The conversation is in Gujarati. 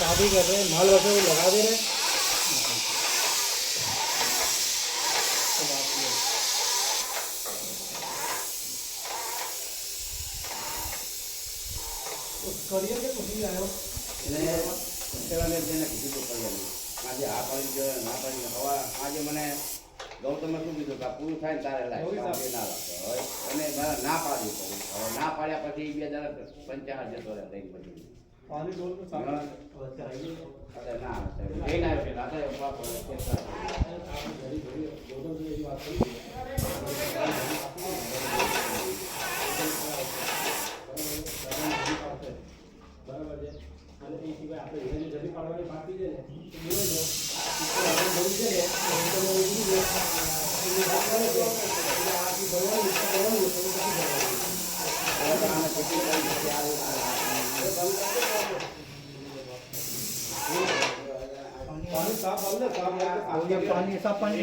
शादी कर रहे हैं, माल वैसे वो लगा दे रहे हैं। करियर के कुछ नहीं आया સેવાને જેને કીધું તો કરી આજે આ પાડી ગયો ના પાડી હવા આજે મને ગૌતમે શું કીધું કે પૂરું થાય ને તારે લાય ના લાગે હવે અને મારા ના પાડવી પડે હવે ના પાડ્યા પછી 2055 જતો રહે લઈને પછી पानी डोल में साफ અરે ના એ ના છે ના થાય બાપ બરાબર છે અને એ સિવાય આપણે એને જલ્દી પાડવાની બાકી છે ને पानी साफ पानी साफ पानी